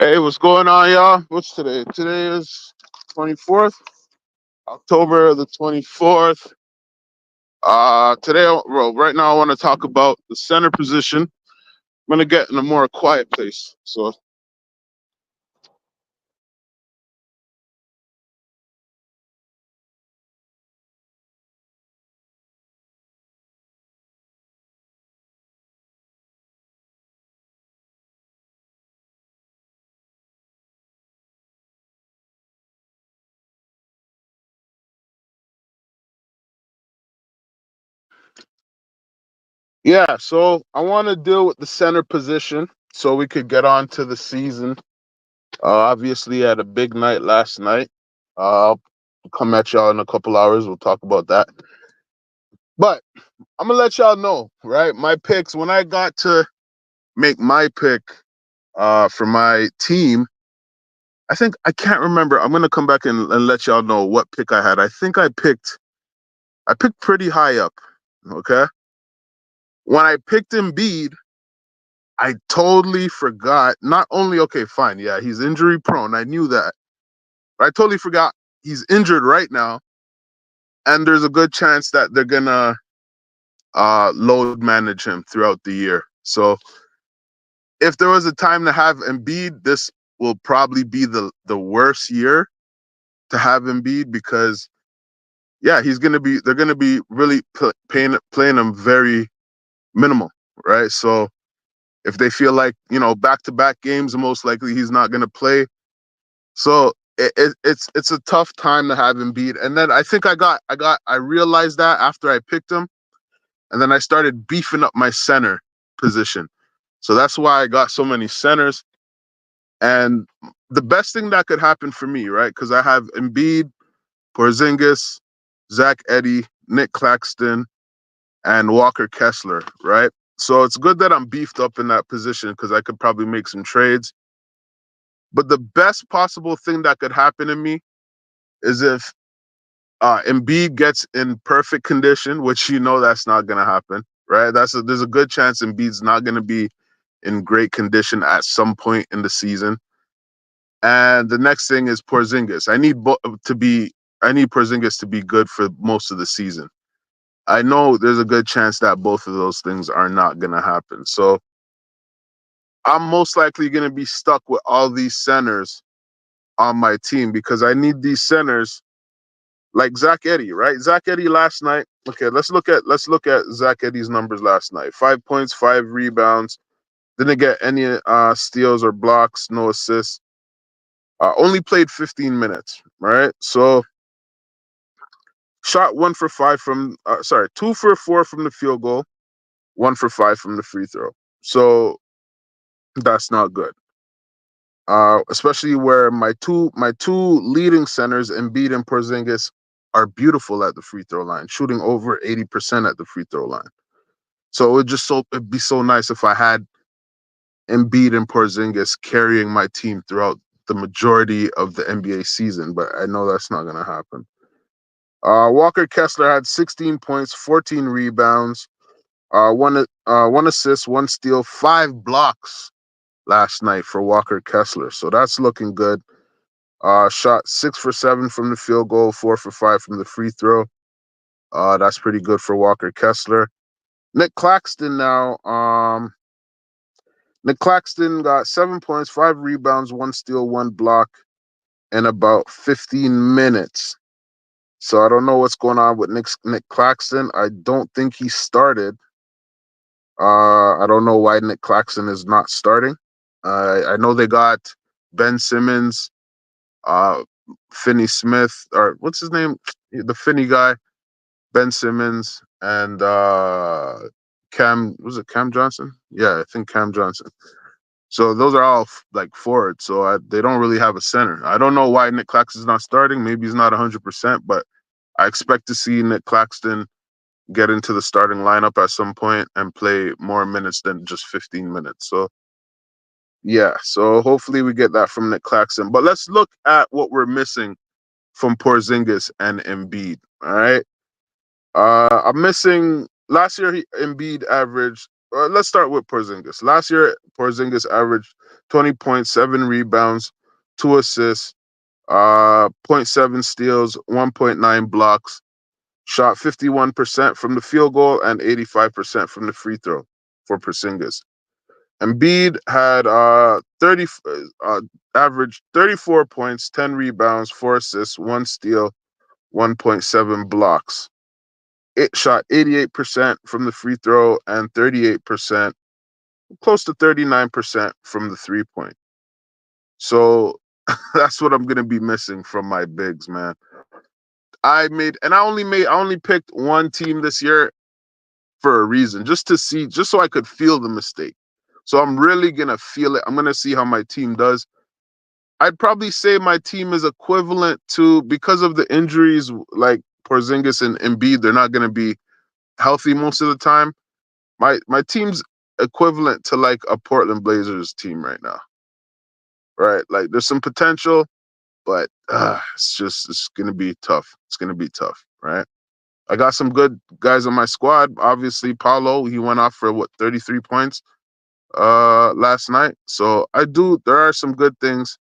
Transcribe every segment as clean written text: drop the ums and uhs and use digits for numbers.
Hey, what's going on, y'all? What's today? Today is 24th, October the 24th. Right now, I want to talk about the center position. I'm gonna get in a more quiet place. So, yeah, so I want to deal with the center position so we could get on to the season. Obviously, I had a big night last night. I'll come at y'all in a couple hours. We'll talk about that. But I'm gonna let y'all know, right? My picks, when I got to make my pick for my team, I can't remember. I'm gonna come back and let y'all know what pick I had. I think I picked pretty high up. Okay. When I picked Embiid, I totally forgot. Not only, okay, fine, yeah, he's injury prone. I knew that. But I totally forgot he's injured right now. And there's a good chance that they're gonna load manage him throughout the year. So if there was a time to have Embiid, this will probably be the worst year to have Embiid because yeah, they're gonna be really playing him very minimal, right? So if they feel like, back to back games, most likely he's not gonna play. So it's a tough time to have him beat. And then I think I realized that after I picked him, and then I started beefing up my center position. So that's why I got so many centers. And the best thing that could happen for me, right? Because I have Embiid, Porzingis, Zach Edey, Nick Claxton, and Walker Kessler, right? So it's good that I'm beefed up in that position because I could probably make some trades. But the best possible thing that could happen to me is if Embiid gets in perfect condition, which that's not going to happen, right? There's a good chance Embiid's not going to be in great condition at some point in the season. And the next thing is Porzingis. I need Porzingis to be good for most of the season. I know there's a good chance that both of those things are not going to happen. So I'm most likely going to be stuck with all these centers on my team because I need these centers like Zach Edey, right? Zach Edey last night. Okay, let's look at Zach Edey's numbers last night. 5 points, 5 rebounds. Didn't get any steals or blocks, no assists. Only played 15 minutes, right? So shot 1 for 5 from sorry, 2 for 4 from the field goal, 1 for 5 from the free throw. So that's not good. Especially where my two leading centers, Embiid and Porzingis, are beautiful at the free throw line, shooting over 80% at the free throw line. So it'd be so nice if I had Embiid and Porzingis carrying my team throughout the majority of the NBA season, but I know that's not going to happen. Walker Kessler had 16 points, 14 rebounds, one assist, one steal, 5 blocks last night for Walker Kessler. So that's looking good. Shot 6 for 7 from the field goal, 4 for 5 from the free throw. That's pretty good for Walker Kessler. Nick Claxton now. Nick Claxton got 7 points, 5 rebounds, one steal, one block in about 15 minutes. So I don't know what's going on with Nick Claxton. I don't think he started. I don't know why Nick Claxton is not starting. I know they got Ben Simmons, uh, Finney Smith, or what's his name? The Finney guy, Ben Simmons, and was it Cam Johnson? Yeah, I think Cam Johnson. So those are all like forwards. So they don't really have a center. I don't know why Nick Claxton's not starting. Maybe he's not 100%, but I expect to see Nick Claxton get into the starting lineup at some point and play more minutes than just 15 minutes. So yeah, so hopefully we get that from Nick Claxton. But let's look at what we're missing from Porzingis and Embiid. All right. I'm missing last year. Embiid averaged. Let's start with Porzingis. Last year, Porzingis averaged 20 points, 7 rebounds, 2 assists, point 0.7 steals, 1.9 blocks. Shot 51% from the field goal and 85% from the free throw for Porzingis. Embiid had 30 averaged 34 points, 10 rebounds, 4 assists, 1 steal, 1.7 blocks. It shot 88% from the free throw and 38%, close to 39% from the 3 point. So that's what I'm gonna be missing from my bigs, man. I only picked one team this year for a reason, just to see, just so I could feel the mistake. So I'm really gonna feel it. I'm gonna see how my team does. I'd probably say my team is equivalent to, because of the injuries like Porzingis and Embiid, they're not gonna be healthy most of the time. My team's equivalent to like a Portland Blazers team right now, right? Like there's some potential, but it's gonna be tough. It's gonna be tough, right? I got some good guys on my squad. Obviously, Paulo, he went off for what, 33 points last night. So there are some good things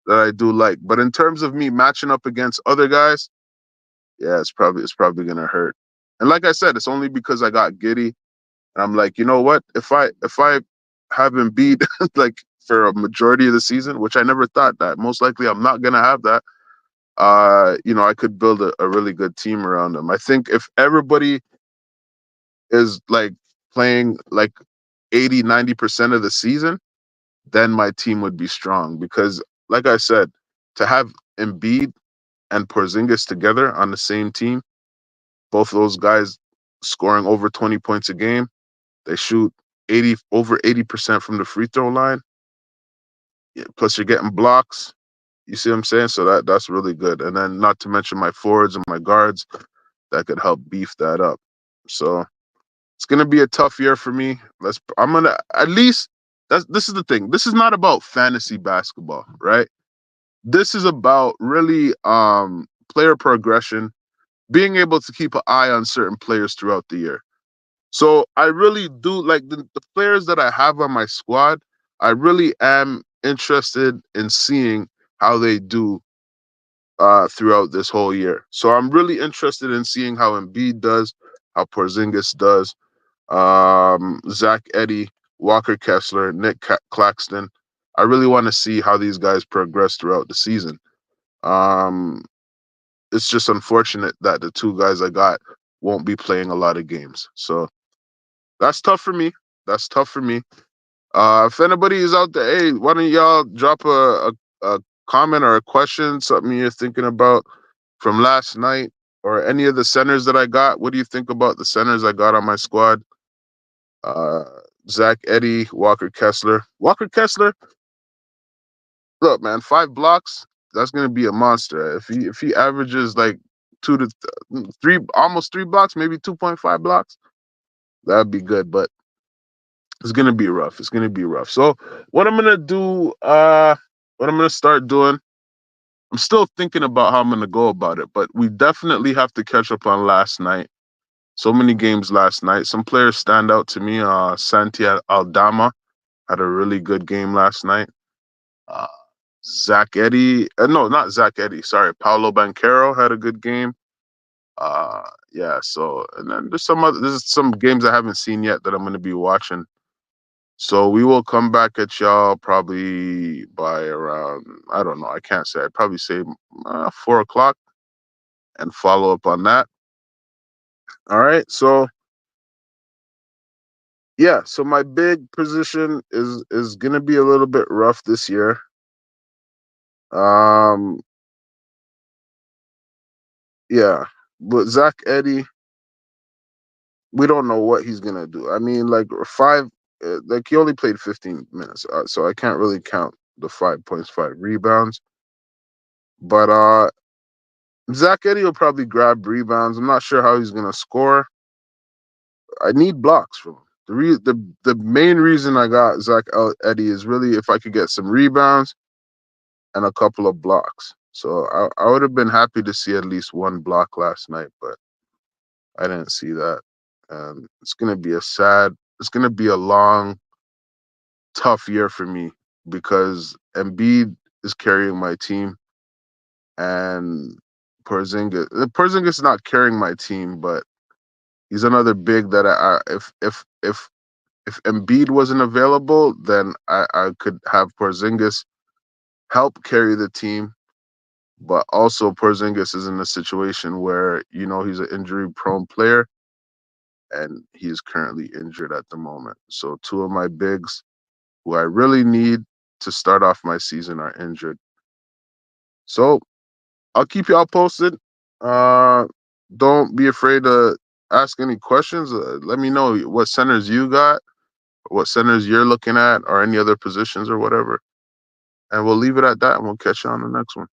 that I do like. But in terms of me matching up against other guys, yeah, it's probably gonna hurt. And like I said, it's only because I got Giddy. And I'm like, you know what? If I have him beat like for a majority of the season, which I never thought that, most likely I'm not gonna have that. I could build a really good team around him. I think if everybody is like playing like 80, 90% of the season, then my team would be strong. Because like I said, to have Embiid and Porzingis together on the same team, both of those guys scoring over 20 points a game, they shoot over 80% from the free throw line. Yeah, plus you're getting blocks. You see what I'm saying? So that's really good. And then not to mention my forwards and my guards that could help beef that up. So it's gonna be a tough year for me. I'm gonna at least this is the thing. This is not about fantasy basketball, right? This is about really player progression, being able to keep an eye on certain players throughout the year. So I really do like the players that I have on my squad. I really am interested in seeing how they do throughout this whole year. So I'm really interested in seeing how Embiid does, how Porzingis does, Zach Edey, Walker Kessler, Nick Claxton. I really want to see how these guys progress throughout the season. Um, it's just unfortunate that the two guys I got won't be playing a lot of games. So that's tough for me. That's tough for me. If anybody is out there, hey, why don't y'all drop a comment or a question, something you're thinking about from last night, or any of the centers that I got? What do you think about the centers I got on my squad? Uh, Zach Edey, Walker Kessler. Walker Kessler, look, man, 5 blocks. That's gonna be a monster. If he averages like 2 to 3, almost 3 blocks, maybe 2.5 blocks, that'd be good. But it's gonna be rough. It's gonna be rough. So what I'm gonna do, what I'm gonna start doing, I'm still thinking about how I'm gonna go about it, but we definitely have to catch up on last night. So many games last night. Some players stand out to me. Santi Aldama had a really good game last night. Uh, Zach Edey, no, not Zach Edey. Sorry, Paolo Banchero had a good game. Yeah. So, and then there's some games I haven't seen yet that I'm going to be watching. So we will come back at y'all probably by around, I don't know, I can't say. I'd probably say 4 o'clock and follow up on that. All right. So yeah, so my big position is gonna be a little bit rough this year. Um, yeah, but Zach Edey, we don't know what he's gonna do. I mean, like like he only played 15 minutes, so I can't really count the 5 points, 5 rebounds. But Zach Edey will probably grab rebounds. I'm not sure how he's gonna score. I need blocks from him. The main reason I got Edey is really if I could get some rebounds and a couple of blocks. So I would have been happy to see at least 1 block last night, but I didn't see that. And it's gonna be a long, tough year for me because Embiid is carrying my team, and Porzingis is not carrying my team, but he's another big that if Embiid wasn't available, then I could have Porzingis help carry the team. But also Porzingis is in a situation where, he's an injury prone player and he is currently injured at the moment. So two of my bigs who I really need to start off my season are injured. So I'll keep y'all posted. Uh, don't be afraid to ask any questions. Let me know what centers you got, what centers you're looking at, or any other positions or whatever. And we'll leave it at that, and we'll catch you on the next one.